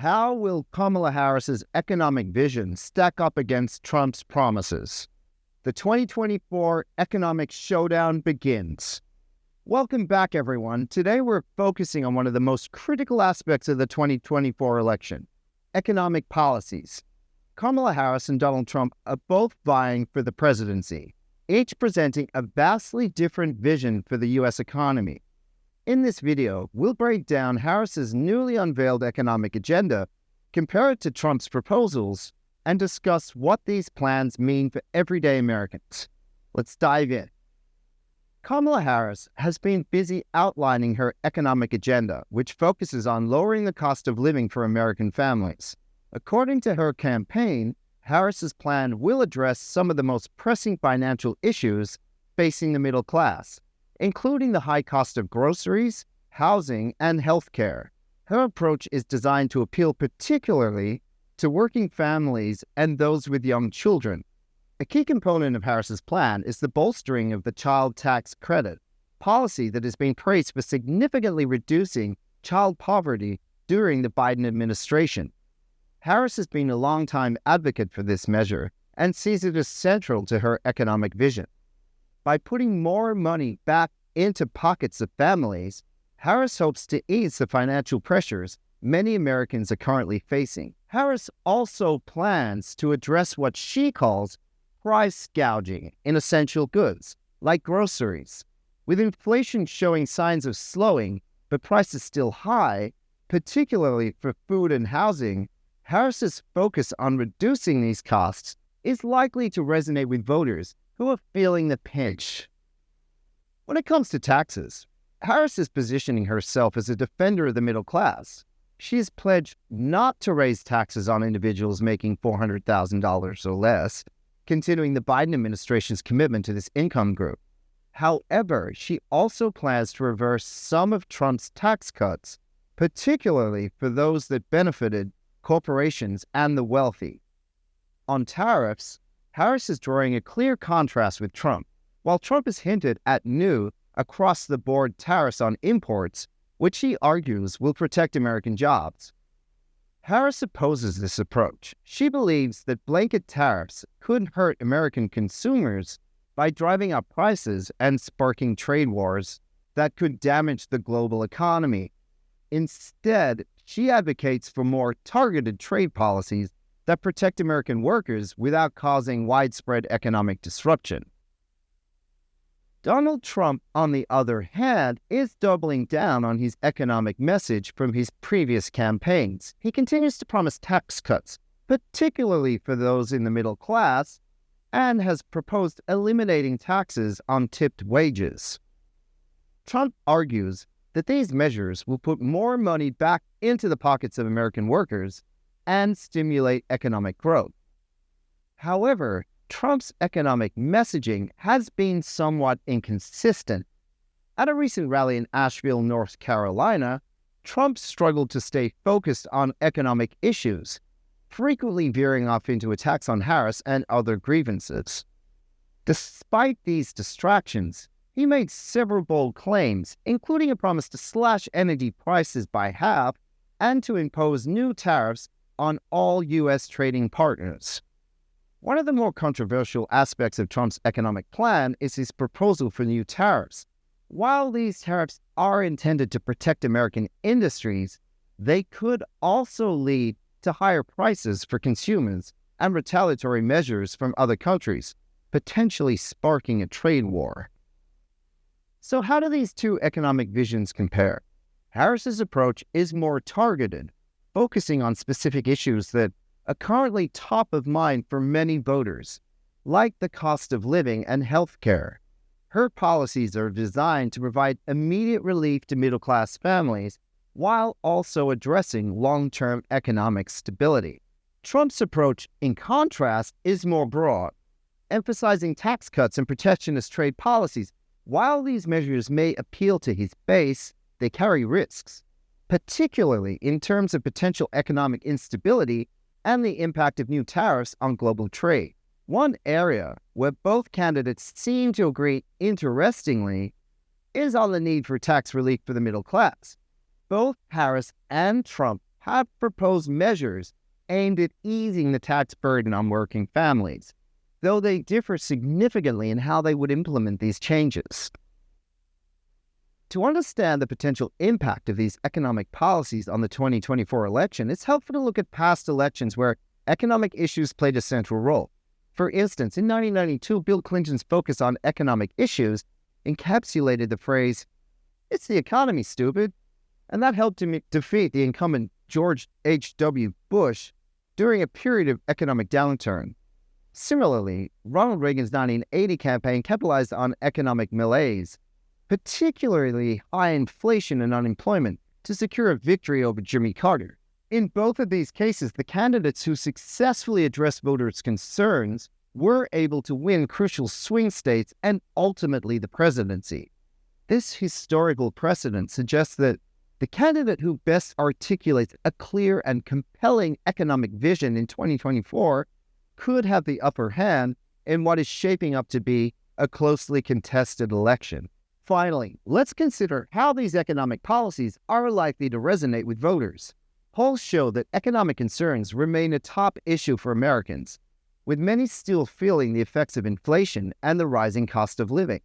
How will Kamala Harris's economic vision stack up against Trump's promises? The 2024 economic showdown begins. Welcome back, everyone. Today we're focusing on one of the most critical aspects of the 2024 election, economic policies. Kamala Harris and Donald Trump are both vying for the presidency, each presenting a vastly different vision for the U.S. economy. In this video, we'll break down Harris's newly unveiled economic agenda, compare it to Trump's proposals, and discuss what these plans mean for everyday Americans. Let's dive in. Kamala Harris has been busy outlining her economic agenda, which focuses on lowering the cost of living for American families. According to her campaign, Harris's plan will address some of the most pressing financial issues facing the middle class, including the high cost of groceries, housing, and health care. Her approach is designed to appeal particularly to working families and those with young children. A key component of Harris's plan is the bolstering of the child tax credit, policy that has been praised for significantly reducing child poverty during the Biden administration. Harris has been a longtime advocate for this measure and sees it as central to her economic vision. By putting more money back into pockets of families, Harris hopes to ease the financial pressures many Americans are currently facing. Harris also plans to address what she calls price gouging in essential goods, like groceries. With inflation showing signs of slowing, but prices still high, particularly for food and housing, Harris's focus on reducing these costs is likely to resonate with voters who are feeling the pinch. When it comes to taxes, Harris is positioning herself as a defender of the middle class. She has pledged not to raise taxes on individuals making $400,000 or less, continuing the Biden administration's commitment to this income group. However, she also plans to reverse some of Trump's tax cuts, particularly for those that benefited corporations and the wealthy. On tariffs, Harris is drawing a clear contrast with Trump. While Trump has hinted at new, across-the-board tariffs on imports, which he argues will protect American jobs, Harris opposes this approach. She believes that blanket tariffs could hurt American consumers by driving up prices and sparking trade wars that could damage the global economy. Instead, she advocates for more targeted trade policies that protect American workers without causing widespread economic disruption. Donald Trump, on the other hand, is doubling down on his economic message from his previous campaigns. He continues to promise tax cuts, particularly for those in the middle class, and has proposed eliminating taxes on tipped wages. Trump argues that these measures will put more money back into the pockets of American workers and stimulate economic growth. However, Trump's economic messaging has been somewhat inconsistent. At a recent rally in Asheville, North Carolina, Trump struggled to stay focused on economic issues, frequently veering off into attacks on Harris and other grievances. Despite these distractions, he made several bold claims, including a promise to slash energy prices by half and to impose new tariffs on all U.S. trading partners. One of the more controversial aspects of Trump's economic plan is his proposal for new tariffs. While these tariffs are intended to protect American industries, they could also lead to higher prices for consumers and retaliatory measures from other countries, potentially sparking a trade war. So how do these two economic visions compare? Harris's approach is more targeted, focusing on specific issues that are currently top of mind for many voters, like the cost of living and health care. Her policies are designed to provide immediate relief to middle-class families while also addressing long-term economic stability. Trump's approach, in contrast, is more broad, emphasizing tax cuts and protectionist trade policies. While these measures may appeal to his base, they carry risks, particularly in terms of potential economic instability and the impact of new tariffs on global trade. One area where both candidates seem to agree, interestingly, is on the need for tax relief for the middle class. Both Harris and Trump have proposed measures aimed at easing the tax burden on working families, though they differ significantly in how they would implement these changes. To understand the potential impact of these economic policies on the 2024 election, it's helpful to look at past elections where economic issues played a central role. For instance, in 1992, Bill Clinton's focus on economic issues encapsulated the phrase, "It's the economy, stupid," and that helped him defeat the incumbent George H.W. Bush during a period of economic downturn. Similarly, Ronald Reagan's 1980 campaign capitalized on economic malaise, particularly high inflation and unemployment, to secure a victory over Jimmy Carter. In both of these cases, the candidates who successfully addressed voters' concerns were able to win crucial swing states and ultimately the presidency. This historical precedent suggests that the candidate who best articulates a clear and compelling economic vision in 2024 could have the upper hand in what is shaping up to be a closely contested election. Finally, let's consider how these economic policies are likely to resonate with voters. Polls show that economic concerns remain a top issue for Americans, with many still feeling the effects of inflation and the rising cost of living.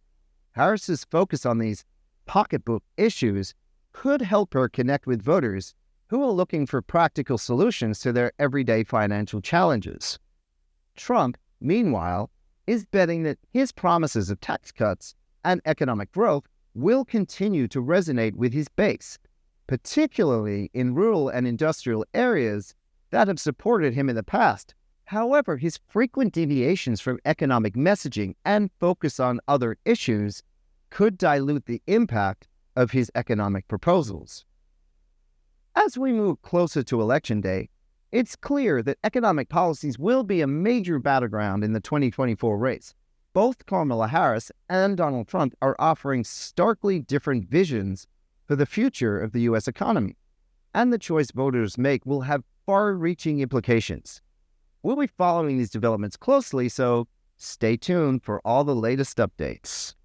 Harris's focus on these pocketbook issues could help her connect with voters who are looking for practical solutions to their everyday financial challenges. Trump, meanwhile, is betting that his promises of tax cuts and economic growth will continue to resonate with his base, particularly in rural and industrial areas that have supported him in the past. However, his frequent deviations from economic messaging and focus on other issues could dilute the impact of his economic proposals. As we move closer to Election Day, it's clear that economic policies will be a major battleground in the 2024 race. Both Kamala Harris and Donald Trump are offering starkly different visions for the future of the U.S. economy, and the choice voters make will have far-reaching implications. We'll be following these developments closely, so stay tuned for all the latest updates.